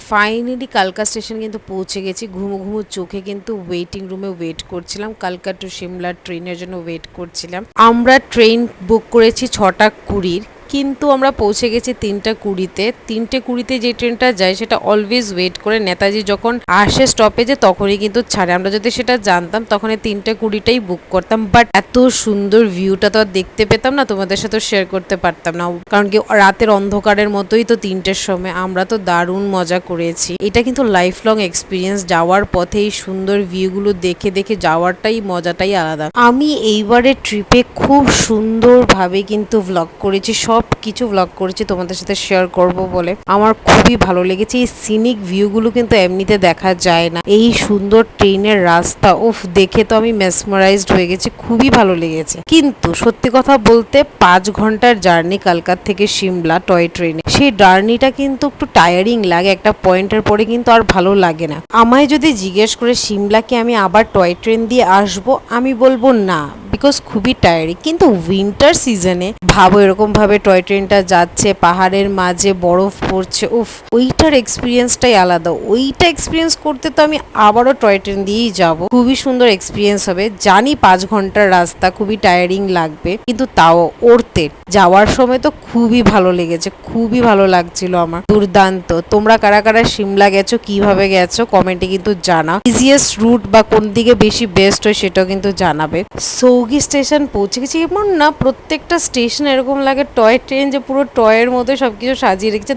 Finally কালকা station কিন্তু পৌঁছে গেছি। ঘুমো ঘুমো চোখে কিন্তু ওয়েটিং রুমে ওয়েট করছিলাম। কালকা টু সিমলা ট্রেনের জন্য ওয়েট করছিলাম। আমরা ট্রেন বুক করেছি 6:20, কিন্তু আমরা পৌঁছে গেছি 3:20-তে। 3:20-তে যে ট্রেনটা যায় সেটা অলওয়েজ ওয়েট করে, নেতাজি যখন আসে স্টপেজে তখনই কিন্তু ছাড়ে। আমরা যদি সেটা জানতাম তখন 3:20টাই বুক করতাম, বাট এত সুন্দর ভিউটা তো আর দেখতে পেতাম না, তোমাদের সাথে শেয়ার করতে পারতাম না, কারণ কি রাতের অন্ধকারের মতোই তো 3টের সময়। আমরা তো দারুণ মজা করেছি। এটা কিন্তু লাইফ লং এক্সপিরিয়েন্স। যাওয়ার পথে এই সুন্দর ভিউগুলো দেখে দেখে যাওয়ারটাই মজাটাই আলাদা। আমি এইবারের ট্রিপে খুব সুন্দরভাবে কিন্তু ভ্লগ করেছি, সব কিছু ভ্লগ করেছি তোমাদের সাথে শেয়ার করব বলে। আমার খুবই ভালো লেগেছে। এই সিনিক ভিউগুলো কিন্তু এমনিতে দেখা যায় না। এই সুন্দর ট্রেনের রাস্তা, উফ, দেখে তো আমি মেসমারাইজড হয়ে গেছি, খুবই ভালো লেগেছে। কিন্তু সত্যি কথা বলতে 5 ঘন্টার জার্নি কালকার থেকে সিমলা টয় ট্রেনে, সেই জার্নিটা কিন্তু একটু টায়ারিং লাগে। একটা পয়েন্টের পরে কিন্তু আর ভালো লাগে না। আমায় যদি জিজ্ঞেস করে সিমলাকে আমি আবার টয় ট্রেন দিয়ে আসবো, আমি বলবো না, বিকজ খুবই টায়ারিং। কিন্তু উইন্টার সিজনে ভাবো এরকম ভাবে টয় ট্রেনটা যাচ্ছে, পাহাড়ের মাঝে বরফ পড়ছে, উফ, ওইটার এক্সপিরিয়েন্সটাই আলাদা। ওইটা এক্সপিরিয়েন্স করতে তো আমি আবারও টয় ট্রেন দিয়েই যাব। খুবই সুন্দর এক্সপিরিয়েন্স হবে। জানি 5 ঘন্টার রাস্তা খুবই টায়ারিং লাগবে, কিন্তু তাও ওরতে। যাওয়ার সময় তো খুবই ভালো লেগেছে, খুবই ভালো লাগছিল আমার, দুর্দান্ত। তোমরা কারা কারা সিমলা গেছো, কিভাবে গেছো কমেন্টে কিন্তু জানা। ইজিয়েস্ট রুট বা কোন দিকে বেশি বেস্ট হয় সেটাও কিন্তু জানাবে। সৌগি স্টেশন পৌঁছে গেছি। এমন না প্রত্যেকটা স্টেশন এরকম লাগে টয় ট্রেন, যে পুরো টয়ের মতো সবকিছু সাজিয়ে রেখেছে।